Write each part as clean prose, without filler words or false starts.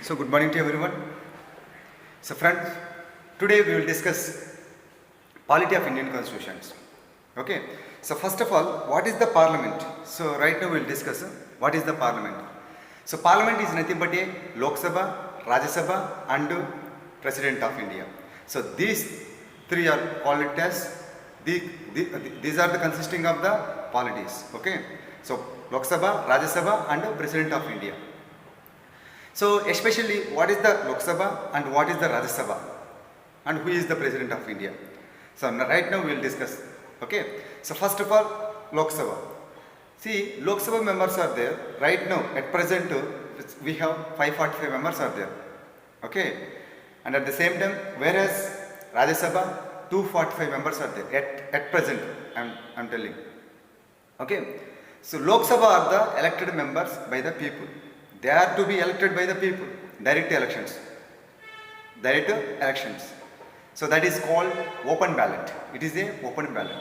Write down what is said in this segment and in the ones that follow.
So good morning to everyone. So friends, today we will discuss polity of Indian constitutions. Okay. So first of all, what is the parliament? So right now we will discuss what is the parliament. So parliament is nothing but a Lok Sabha, Rajya Sabha and President of India. So these three are called it as these are the consisting of the polities. Okay. So Lok Sabha, Rajya Sabha and President of India. So especially what is the Lok Sabha and what is the Rajya Sabha and who is the President of India. So right now we will discuss. Okay. So first of all, Lok Sabha. See, Lok Sabha members are there. Right now at present we have 545 members are there. Okay. And at the same time, whereas Rajya Sabha 245 members are there at present. I'm telling. Okay. So Lok Sabha are the elected members by the people. They are to be elected by the people. Direct elections. Direct elections. So that is called open ballot. It is a open ballot.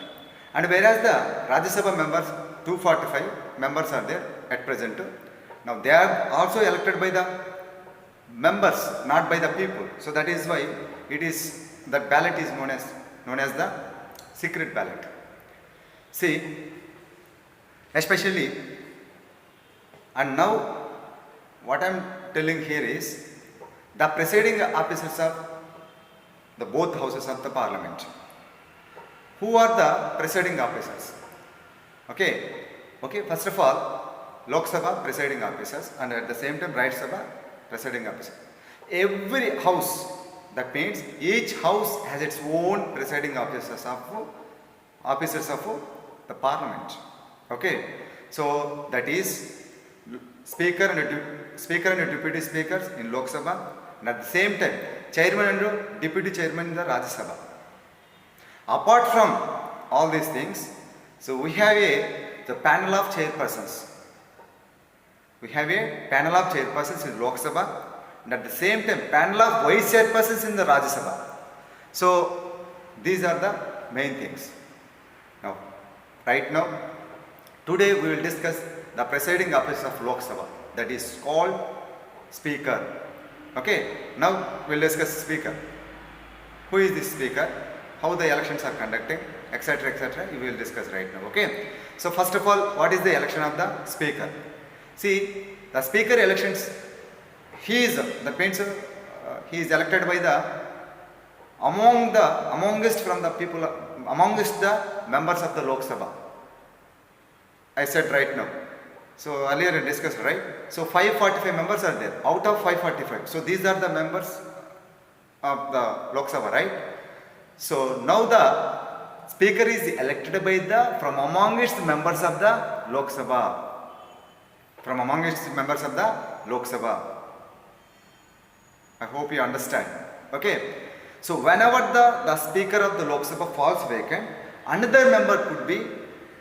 And whereas the Rajya Sabha members, 245 members are there at present. Now they are also elected by the members, not by the people. So that is why that ballot is known as the secret ballot. See, especially, and now what I am telling here is the presiding officers of the both houses of the parliament. Who are the presiding officers? Okay. First of all, Lok Sabha presiding officers and at the same time Rajya Sabha presiding officer. Every house, that means each house has its own presiding officers of the parliament. Okay. So that is Speaker and Deputy Speakers in Lok Sabha and at the same time Chairman and Deputy Chairman in the Rajya Sabha. Apart from all these things, so we have the panel of chairpersons. We have a panel of chairpersons in Lok Sabha and at the same time panel of vice chairpersons in the Rajya Sabha. So these are the main things. Now, right now, today we will discuss the presiding officer of Lok Sabha, that is called Speaker. Okay, now we will discuss Speaker. Who is this Speaker? How the elections are conducting, etc. We will discuss right now. Okay, so first of all, what is the election of the Speaker? See, the Speaker elections, he is elected by the amongst the members of the Lok Sabha. I said right now. So earlier I discussed, right? So 545 members are there out of 545. So these are the members of the Lok Sabha, right? So now the Speaker is elected by from amongst members of the Lok Sabha. From amongst members of the Lok Sabha. I hope you understand. Okay. So whenever the Speaker of the Lok Sabha falls vacant, another member could be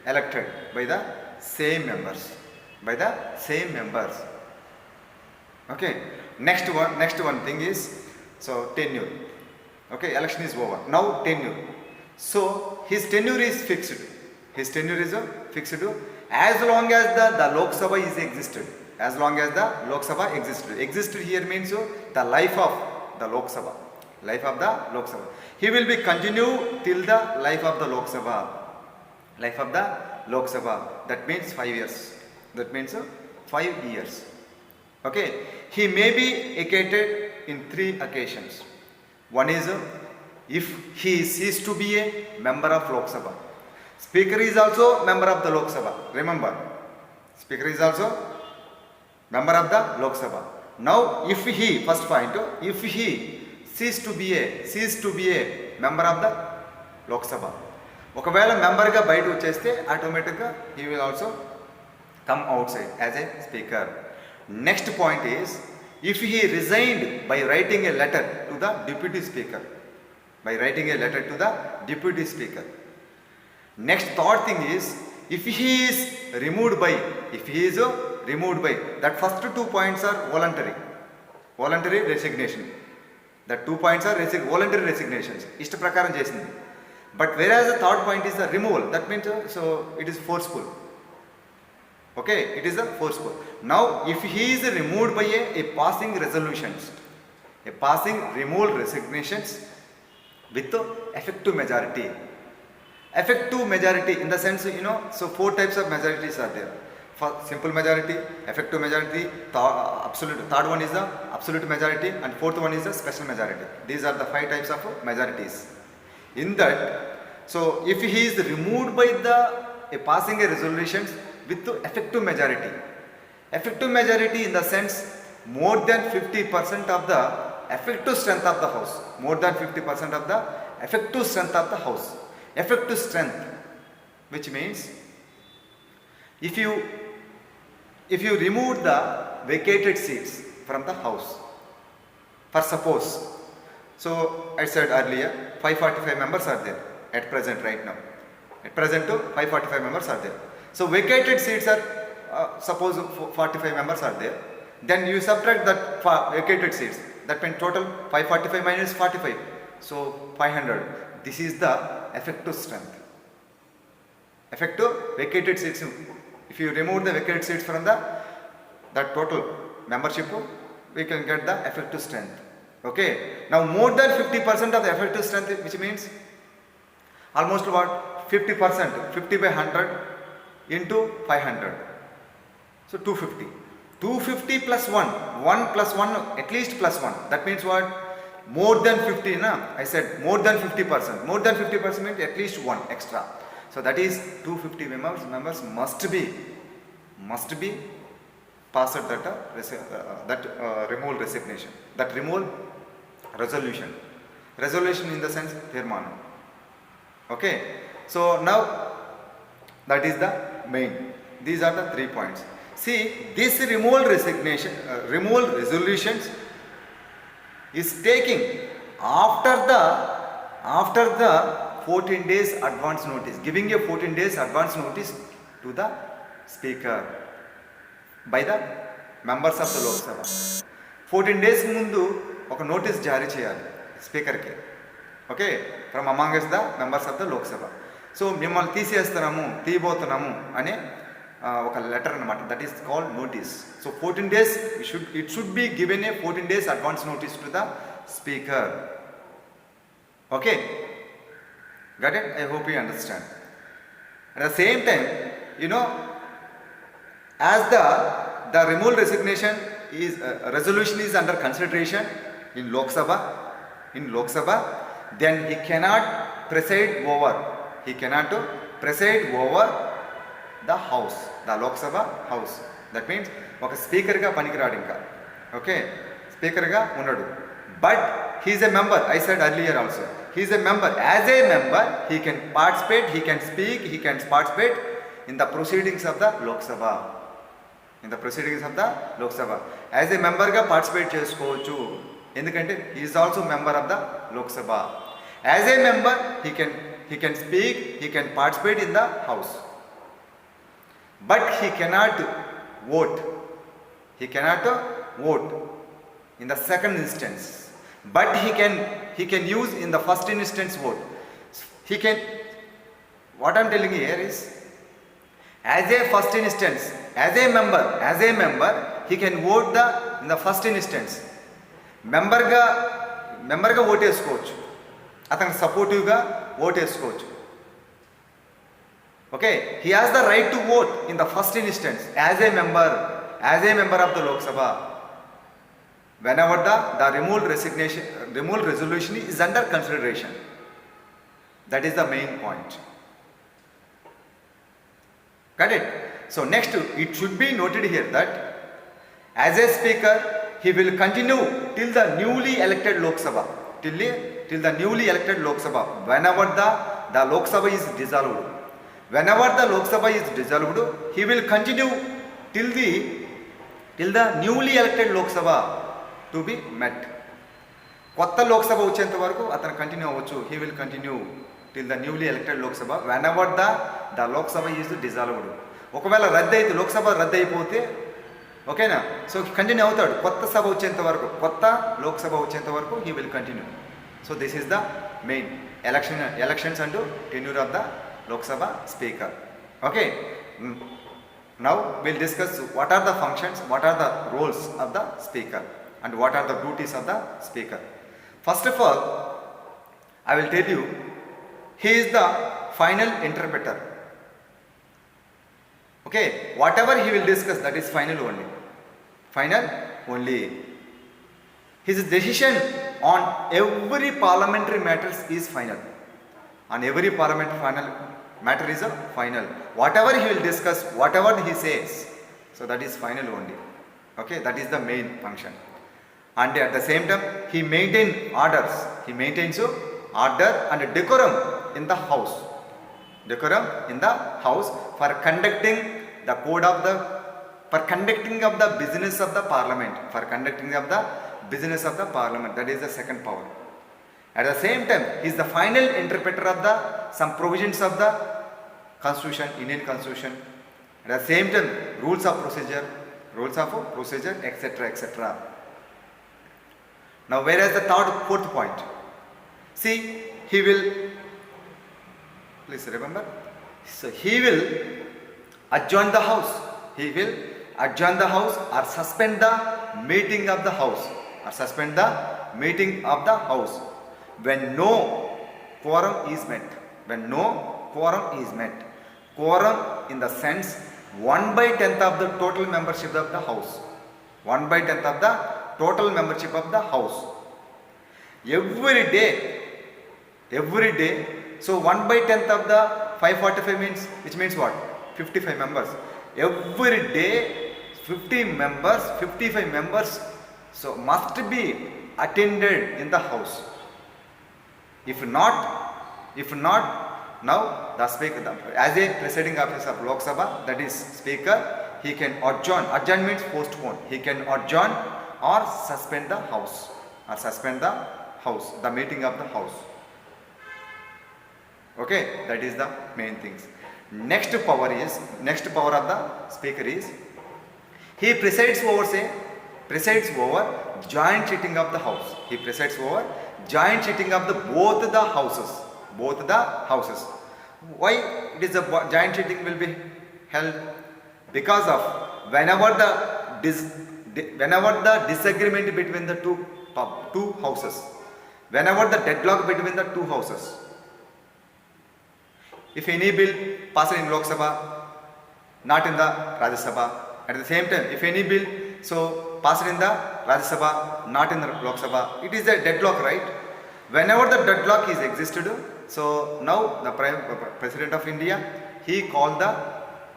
elected by the same members. Okay. Next one thing is, so tenure. Okay, election is over. Now tenure. So his tenure is fixed. As long as the Lok Sabha is existed. As long as the Lok Sabha existed. Existed here means the life of the Lok Sabha. He will be continue till the life of the Lok Sabha. That means 5 years. 5 years. Okay. He may be vacated in 3 occasions. One is if he ceased to be a member of Lok Sabha. Speaker is also member of the Lok Sabha. Remember, Speaker is also member of the Lok Sabha. Now, if he ceased to be a member of the Lok Sabha. ఒకవేళ మెంబర్గా బయట వచ్చేస్తే ఆటోమేటిక్గా he will also come outside as a speaker. Next point is, if he resigned by writing a letter to the deputy speaker. Next third thing is, if he is removed by, that first 2 points are voluntary resignation. That 2 points are voluntary resignations. Ishta prakaram chesindi. But whereas the third point is the removal, that means so it is forceful. Okay, it is the fourth score. Now if he is removed by a passing resolutions, a passing removal resignations with effective majority. Effective majority in the sense, so four types of majorities are there. For simple majority, effective majority, absolute, third one is the absolute majority, and fourth one is the special majority. These are the five types of majorities. In that, so if he is removed by a passing a resolutions with effective majority. Effective majority in the sense more than 50% of the effective strength of the house. More than 50% of the effective strength of the house. Effective strength, which means if you remove the vacated seats from the house, for suppose, so I said earlier 545 members are there at present right now. At present 545 members are there. So vacated seats are suppose 45 members are there. Then you subtract that vacated seats. That means total 545 minus 45. So 500. This is the effective strength. Effective vacated seats. If you remove the vacated seats from that total membership, we can get the effective strength. Okay. Now more than 50% of the effective strength, which means almost what? 50%. 50 by 100 into 500. So 250. 250 plus 1. 1 plus 1, at least plus 1. That means what? More than 50, na? I said more than 50%. More than 50% means at least 1 extra. So that is 250 members must be passed that removal resignation. That removal resolution. Resolution in the sense Tirmanam. Okay. So now that is the main. These are the 3 points. See, this removal resolutions is taking after the 14 days advance notice, giving a 14 days advance notice to the speaker by the members of the Lok Sabha. 14 days mundu oka notice jari cheyali speaker ki. Okay, from among us the members of the Lok Sabha. So మిమ్మల్ని తీయబోతున్నాము అనే ఒక letter అన్నమాట. That is called notice. So 14 days it should be given a 14 days advance notice to the speaker. Okay, got it? I hope you understand. At the same time, as the removal resignation is resolution is under consideration in Lok Sabha, then he cannot preside over the house, the Lok Sabha house. That means ఒక స్పీకర్గా పనికిరాడు ఇంకా. Okay, స్పీకర్గా ఉన్నాడు. But he's a member. I said earlier also he's a member. As a member he can participate, he can speak, he can participate in the proceedings of the Lok Sabha. As a మెంబర్గా participate చేసుకోవచ్చు. ఎందుకంటే he's also member of the Lok Sabha. As a member he can speak, he can participate in the house, but he cannot vote in the second instance, but he can use in the first instance vote. What I am telling you here is, as a first instance, as a member he can vote in the first instance. member ga vote చేసుకోవచ్చు, అతనికి సపోర్టివ్గా vote వేసుకోవచ్చు. Okay, he has the right to vote in the first instance as a member of the Lok Sabha whenever the removal resolution is under consideration. That is the main point. Got it? So next, it should be noted here that as a speaker he will continue till the newly elected Lok Sabha. Till the newly elected Lok Sabha, whenever the Lok Sabha is dissolved. Whenever the Lok Sabha is dissolved, he will continue till the newly elected Lok Sabha to be met. కొత్త లోక్ సభ వచ్చేంత వరకు అతను continue అవ్వచ్చు. he will continue till the newly elected Lok Sabha whenever the Lok Sabha is dissolved. ఒకవేళ లోక్ సభ రద్దు అయిపోతే ఓకేనా, so continue అవుతాడు కొత్త సభ వచ్చేంత వరకు, కొత్త లోక్ సభ వచ్చేంత వరకు he will continue. So this is the main elections and tenure of the Lok Sabha speaker. Okay. Now we'll discuss what are the functions, what are the roles of the speaker, and what are the duties of the speaker. First of all, I will tell you, he is the final interpreter. Okay, whatever he will discuss, that is final only. Final only. His decision on every parliamentary matters is final. On every parliamentary final matter is a final. Whatever he will discuss, whatever he says, so that is final only. Okay, that is the main function. And at the same time, he maintains orders. He maintains order and decorum in the house. Decorum in the house for conducting the code of the, for conducting of the business of the parliament. For conducting of the business of the parliament. That is the second power. At the same time, he is the final interpreter of the some provisions of the constitution, Indian constitution. At the same time, rules of procedure, etc., etc. Now, whereas the fourth point, see, he will, please remember, so he will adjourn the house. He will adjourn the house or suspend the meeting of the house. Or suspend the meeting of the house when no quorum is met. When no quorum is met. Quorum in the sense 1/10 of the total membership of the house. 1/10 of the total membership of the house. Every day, so 1/10 of the 545 means, which means what? 55 members. Every day 55 members, so must be attended in the house. If not, now the speaker, as a presiding officer of Lok Sabha, that is speaker, he can adjourn. Adjourn means postpone. He can adjourn or suspend the house. The meeting of the house. Okay, that is the main things. Next power of the speaker is, he presides over joint sitting of the house. He presides over joint sitting of the both the houses. Why it is a joint sitting will be held? Because of whenever the disagreement between the two houses, whenever the deadlock between the two houses, if any bill passed in Lok Sabha, not in the Rajya Sabha, at the same time, if any bill so passed in the Rajya Sabha, not in the Lok Sabha, it is a deadlock, right? Whenever the deadlock is existed, so now the President of India, he called the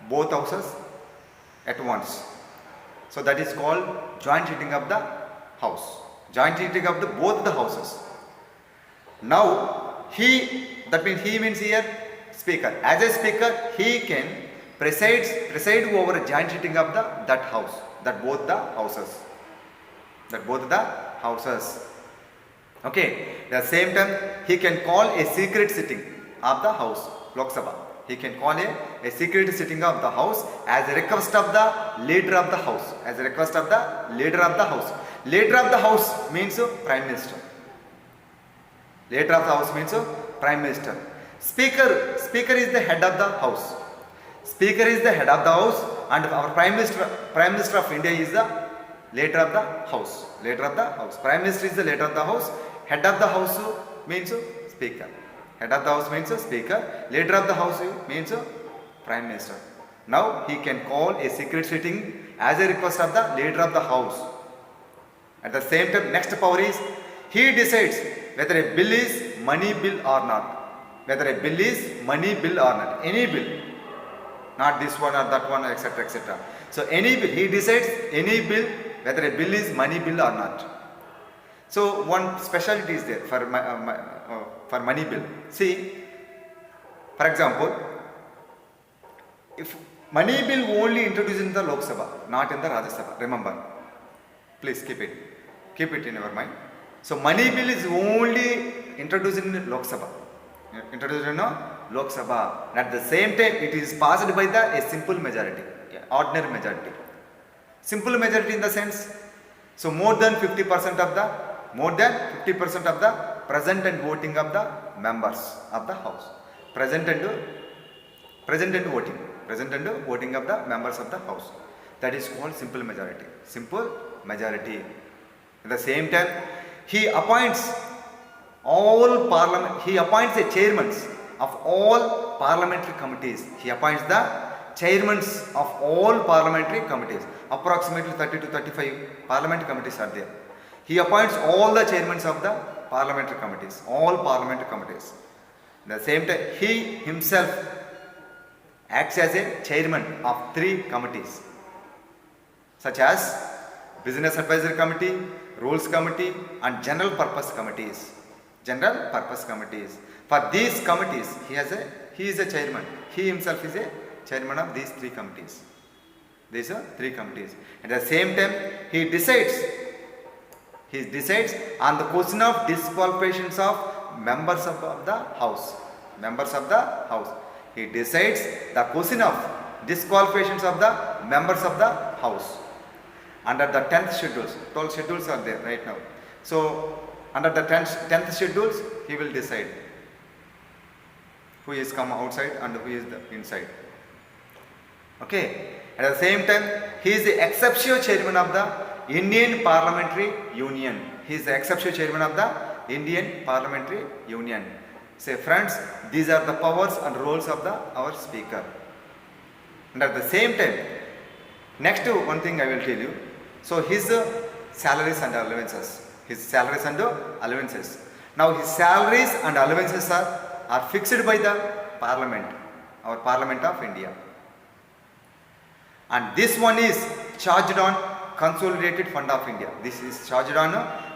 both houses at once. So that is called joint sitting of the house. Joint sitting of the both the houses. Now that means he means here speaker. As a speaker, he can preside over a joint sitting of that house, that both the houses. Okay. At the same time, he can call a secret sitting of the house, Lok Sabha. He can call a secret sitting of the house as a request of the leader of the house. Leader of the house means Prime Minister. Leader of the house means Prime Minister. Speaker is the head of the house. And our Prime Minister of India is the leader of the house. Prime Minister is the leader of the house. Head of the house means speaker. Leader of the house means Prime Minister. Now he can call a secret sitting as a request of the leader of the house. At the same time, next power is, he decides whether a bill is money bill or not. Any bill. Not this one or that one, etc., etc. So any bill, he decides any bill, whether a bill is money bill or not. So one specialty is there for money bill. See, for example, if money bill only introduced in the Lok Sabha, not in the Rajya Sabha, remember, please keep it in your mind. So money bill is only introduced in Lok Sabha. At the same time, it is passed by a simple majority, ordinary majority. Simple majority in the sense, so more than 50% of the present and voting of the members of the house. Present and voting. Present and voting of the members of the house. That is called simple majority. Simple majority. At the same time, he appoints all parliament. He appoints the chairmen of all parliamentary committees. He appoints the chairmen of all parliamentary committees. Approximately 30 to 35 parliamentary committees are there. He appoints all the chairmen of the parliamentary committees. All parliamentary committees. At the same time, he himself acts as a chairman of 3 committees, such as Business Advisory Committee, Rules Committee and General Purpose Committees. General Purpose Committees. For these committees, he is a chairman. He himself is a chairman of these 3 committees. These are 3 committees. At the same time, he decides on the question of disqualifications of members of the house. Members of the house. He decides the question of disqualifications of the members of the house. Under the 10th schedules, 12 schedules are there right now. So, under the 10th schedules, he will decide who is come outside and who is the inside. Okay. At the same time, he is the exceptional chairman of the Indian Parliamentary Union. He is the exceptional chairman of the Indian Parliamentary Union. Say friends, these are the powers and roles of our speaker. And at the same time, next one thing I will tell you. So his salaries and allowances. His salaries and allowances. Now his salaries and allowances are fixed by the Parliament, our Parliament of India. And this one is charged on Consolidated Fund of India. This is charged on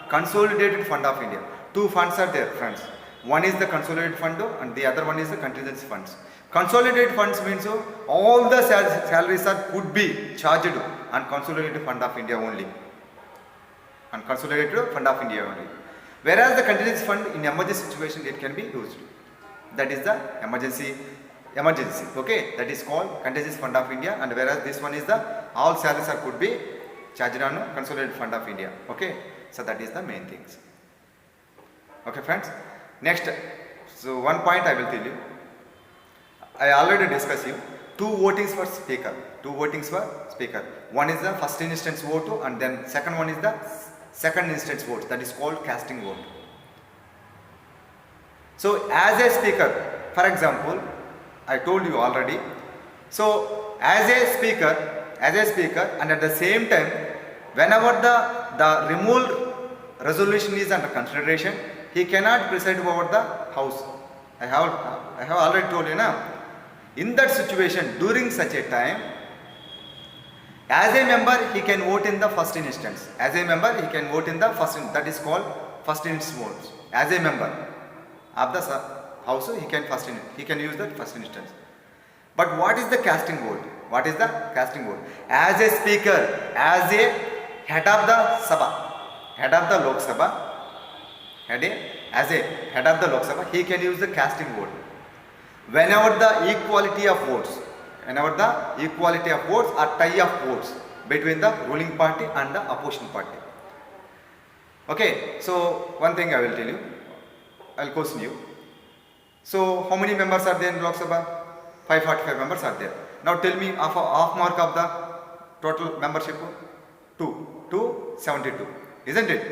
Consolidated Fund of India. 2 funds are there, friends. One is the Consolidated Fund and the other one is the Contingency Funds. Consolidated funds means all the salaries could be charged on Consolidated Fund of India only. On Consolidated Fund of India only. Whereas the Contingency Fund in emergency situation it can be used. That is the emergency. Okay, that is called Contingency Fund of India, and whereas this one is the all salaries could be charged on Consolidated Fund of India. Okay, so that is the main things. Okay, friends. Next, so one point I will tell you. I already discussed you 2 votings for speaker. 2 votings for speaker. One is the first instance vote, and then second one is the second instance vote. That is called casting vote. So as a speaker, for example, I told you already. So as a speaker, and at the same time, whenever the removal resolution is under consideration, he cannot preside over the house. I have already told you now. In that situation, during such a time, as a member, he can vote in the first instance. As a member, he can vote in the first instance. That is called first instance votes. As a member of the house, he can use the first instance. But what is the casting vote? What is the casting vote? As a speaker, as a head of the Sabha, head of the Lok Sabha, as a head of the Lok Sabha, he can use the casting vote. Whenever the equality of votes or tie of votes between the ruling party and the opposition party. Okay, so one thing I will tell you, I will question you. So how many members are there in Lok Sabha? 545 members are there. Now tell me half mark of the total membership? 272, isn't it?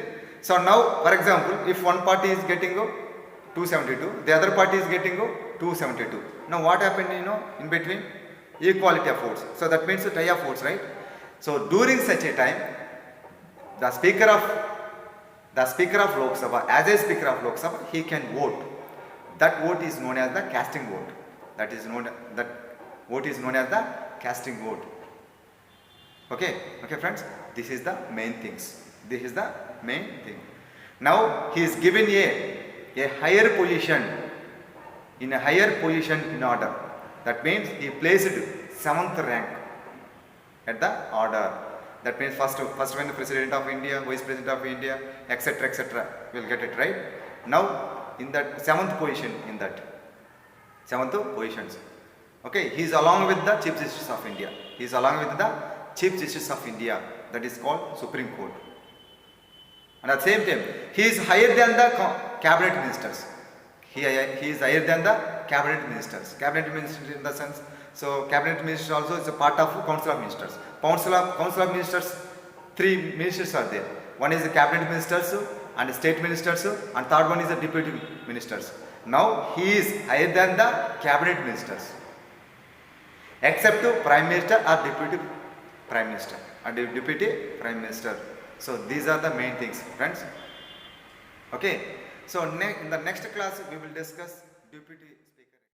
So now, for example, if one party is getting 272, the other party is getting 272. Now what happened, in between? Equality of votes. So that means a tie of votes, right? So during such a time, the speaker of Lok Sabha, as a speaker of Lok Sabha, he can vote. That vote is known as the casting vote. That vote is known as the casting vote. Okay, friends. This is the main things. Now he is given a higher position, in order. That means he placed 7th rank at the order. That means first when the President of India, Vice President of India, etc. will get it right. Now in that 7th position, okay, he is along with the Chief Justice of India. That is called Supreme Court. And at the same time, he is higher than the cabinet ministers. He is higher than the cabinet ministers. Cabinet ministers in the sense, So cabinet minister also is a part of council of ministers. Council of ministers, three ministers are there. One is the cabinet ministers and state ministers, and third one is the deputy ministers. Now he is higher than the cabinet ministers, except to prime minister or deputy prime minister and deputy prime minister. So these are the main things, friends. Okay. So in the next class we will discuss deputy